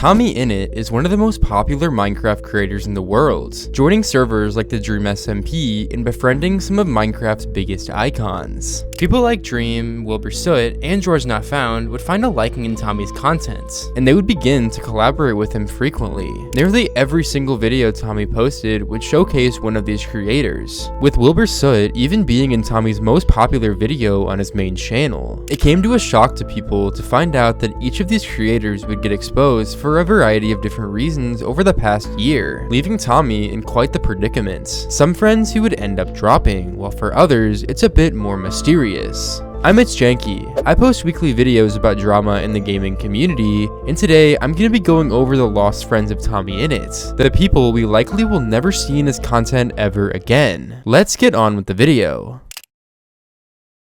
Tommyinnit is one of the most popular Minecraft creators in the world, joining servers like the Dream SMP and befriending some of Minecraft's biggest icons. People like Dream, Wilbur Soot, and George Not Found would find a liking in Tommy's content, and they would begin to collaborate with him frequently. Nearly every single video Tommy posted would showcase one of these creators, with Wilbur Soot even being in Tommy's most popular video on his main channel. It came to a shock to people to find out that each of these creators would get exposed for a variety of different reasons over the past year, leaving Tommy in quite the predicament. Some friends he would end up dropping, while for others, it's a bit more mysterious. I'm itsJanke. I post weekly videos about drama in the gaming community, and today I'm going to be going over the Lost Friends of Tommyinnit, the people we likely will never see in his content ever again. Let's get on with the video.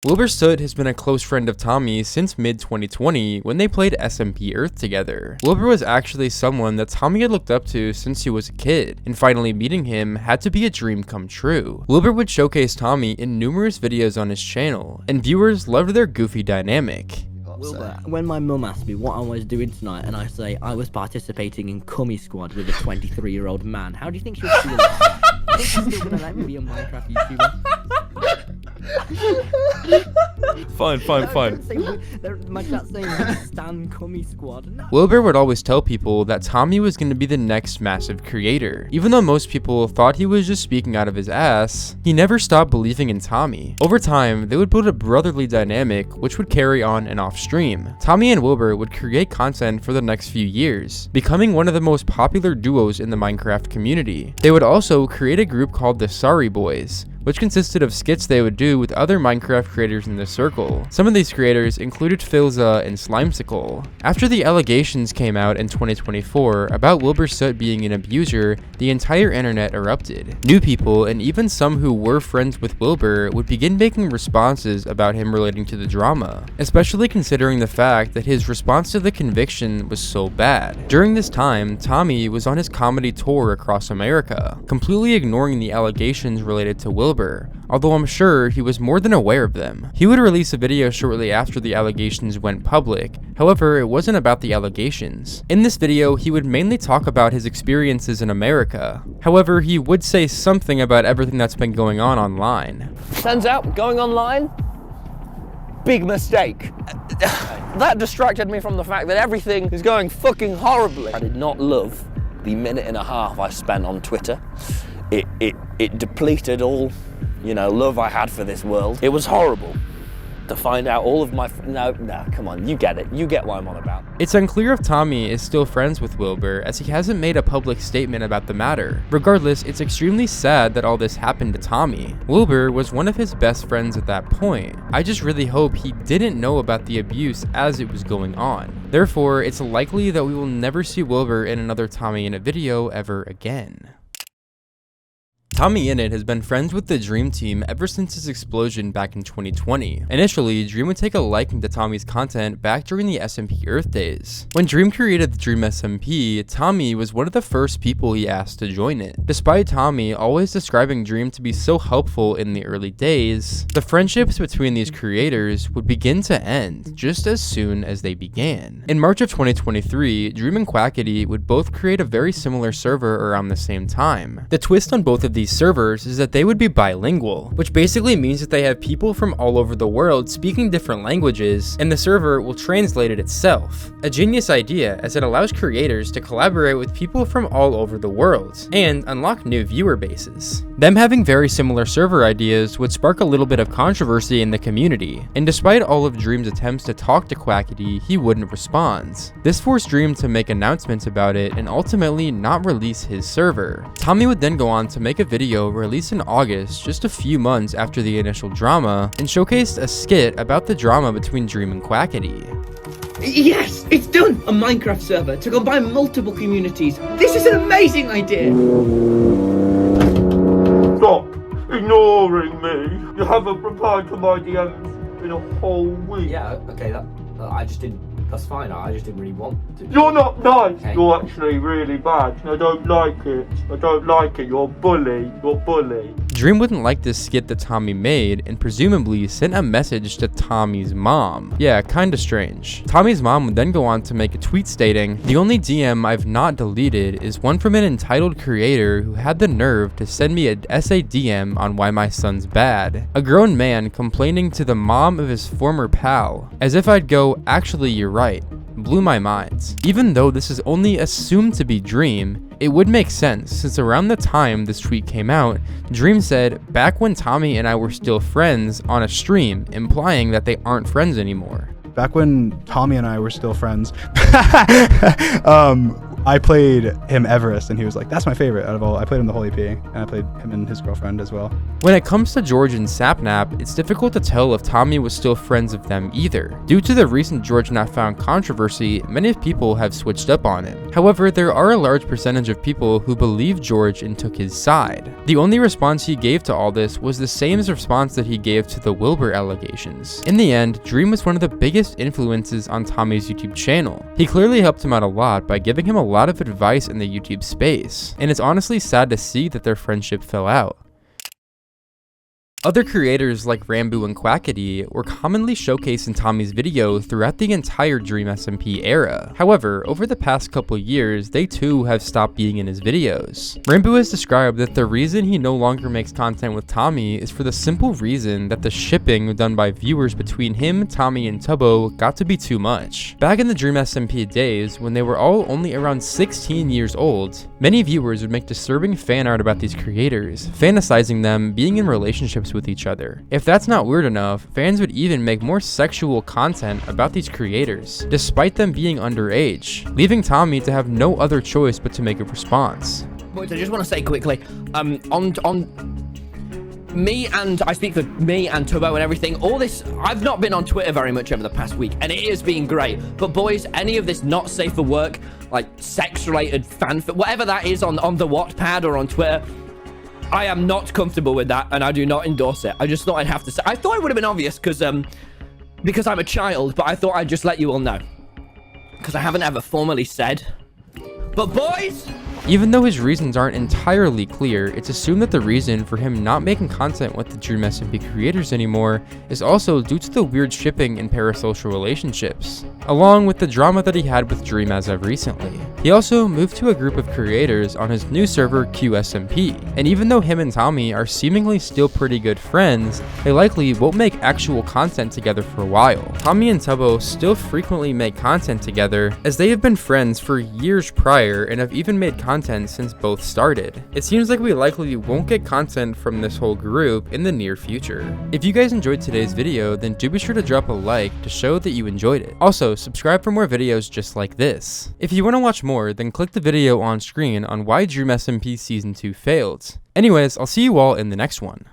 Wilbur Soot has been a close friend of Tommy since mid-2020 when they played SMP Earth together. Wilbur was actually someone that Tommy had looked up to since he was a kid, and finally meeting him had to be a dream come true. Wilbur would showcase Tommy in numerous videos on his channel, and viewers loved their goofy dynamic. Wilbur, when my mum asked me what I was doing tonight and I say I was participating in Cummy Squad with a 23-year-old man, how do you think she'll feel about that? Do you think she's still gonna let me be a Minecraft YouTuber? Fine. My chat's saying Stan Cummy Squad. No. Wilbur would always tell people that Tommy was going to be the next massive creator. Even though most people thought he was just speaking out of his ass, he never stopped believing in Tommy. Over time, they would build a brotherly dynamic which would carry on and off stream. Tommy and Wilbur would create content for the next few years, becoming one of the most popular duos in the Minecraft community. They would also create a group called the Sorry Boys, which consisted of skits they would do with other Minecraft creators in the circle. Some of these creators included Philza and Slimesicle. After the allegations came out in 2024 about Wilbur Soot being an abuser, the entire internet erupted. New people, and even some who were friends with Wilbur, would begin making responses about him relating to the drama, especially considering the fact that his response to the conviction was so bad. During this time, Tommy was on his comedy tour across America, completely ignoring the allegations related to Wilbur, although I'm sure he was more than aware of them. He would release a video shortly after the allegations went public. However, it wasn't about the allegations. In this video, he would mainly talk about his experiences in America. However, he would say something about everything that's been going on online. Turns out, going online, big mistake. That distracted me from the fact that everything is going fucking horribly. I did not love the minute and a half I spent on Twitter. It depleted all, love I had for this world. It was horrible to find out all of my, no, come on, you get it. You get what I'm on about. It's unclear if Tommy is still friends with Wilbur, as he hasn't made a public statement about the matter. Regardless, it's extremely sad that all this happened to Tommy. Wilbur was one of his best friends at that point. I just really hope he didn't know about the abuse as it was going on. Therefore, it's likely that we will never see Wilbur in another Tommyinnit video ever again. Tommyinnit has been friends with the Dream team ever since his explosion back in 2020. Initially, Dream would take a liking to Tommy's content back during the SMP Earth days. When Dream created the Dream SMP, Tommy was one of the first people he asked to join it. Despite Tommy always describing Dream to be so helpful in the early days, the friendships between these creators would begin to end just as soon as they began. In March of 2023, Dream and Quackity would both create a very similar server around the same time. The twist on both of these servers is that they would be bilingual, which basically means that they have people from all over the world speaking different languages, and the server will translate it itself. A genius idea, as it allows creators to collaborate with people from all over the world, and unlock new viewer bases. Them having very similar server ideas would spark a little bit of controversy in the community, and despite all of Dream's attempts to talk to Quackity, he wouldn't respond. This forced Dream to make announcements about it and ultimately not release his server. Tommy would then go on to make a video released in August, just a few months after the initial drama, and showcased a skit about the drama between Dream and Quackity. Yes, it's done! A Minecraft server to combine multiple communities. This is an amazing idea! Stop ignoring me. You haven't replied to my DMs in a whole week. Yeah, okay, that's fine, I just didn't really want to. You're not nice. Okay. You're actually really bad. I don't like it. You're a bully. Dream wouldn't like this skit that Tommy made and presumably sent a message to Tommy's mom. Yeah, kinda strange. Tommy's mom would then go on to make a tweet stating, "The only DM I've not deleted is one from an entitled creator who had the nerve to send me an essay DM on why my son's bad. A grown man complaining to the mom of his former pal. As if I'd go, actually you're right. Blew my mind." Even though this is only assumed to be Dream, it would make sense since around the time this tweet came out, Dream said, "Back when Tommy and I were still friends" on a stream, implying that they aren't friends anymore. Back when Tommy and I were still friends, I played him Everest, and he was like, "That's my favorite out of all." I played him the whole EP, and I played him and his girlfriend as well. When it comes to George and Sapnap, it's difficult to tell if Tommy was still friends with them either. Due to the recent George Not Found controversy, many people have switched up on him. However, there are a large percentage of people who believe George and took his side. The only response he gave to all this was the same response that he gave to the Wilbur allegations. In the end, Dream was one of the biggest influences on Tommy's YouTube channel. He clearly helped him out a lot by giving him a lot of advice in the YouTube space, and it's honestly sad to see that their friendship fell out. Other creators like Rambo and Quackity were commonly showcased in Tommy's video throughout the entire Dream SMP era. However, over the past couple years, they too have stopped being in his videos. Rambo has described that the reason he no longer makes content with Tommy is for the simple reason that the shipping done by viewers between him, Tommy, and Tubbo got to be too much. Back in the Dream SMP days, when they were all only around 16 years old, many viewers would make disturbing fan art about these creators, fantasizing them being in relationships with each other. If that's not weird enough, fans would even make more sexual content about these creators, despite them being underage, leaving Tommy to have no other choice but to make a response. Boys, I just want to say quickly, on me, and I speak for me and Tubbo and everything, all this, I've not been on Twitter very much over the past week, and it has been great. But boys, any of this not safe for work, like sex-related fanfic, whatever that is on the Wattpad or on Twitter, I am not comfortable with that, and I do not endorse it. I just thought I'd have to say. I thought it would have been obvious because I'm a child, but I thought I'd just let you all know because I haven't ever formally said. But boys, even though his reasons aren't entirely clear, it's assumed that the reason for him not making content with the Dream SMP creators anymore is also due to the weird shipping and parasocial relationships, along with the drama that he had with Dream as of recently. He also moved to a group of creators on his new server QSMP, and even though him and Tommy are seemingly still pretty good friends, they likely won't make actual content together for a while. Tommy and Tubbo still frequently make content together, as they have been friends for years prior and have even made content since both started. It seems like we likely won't get content from this whole group in the near future. If you guys enjoyed today's video, then do be sure to drop a like to show that you enjoyed it. Also, subscribe for more videos just like this. If you want to watch more, then click the video on screen on why Dream SMP Season 2 failed. Anyways, I'll see you all in the next one.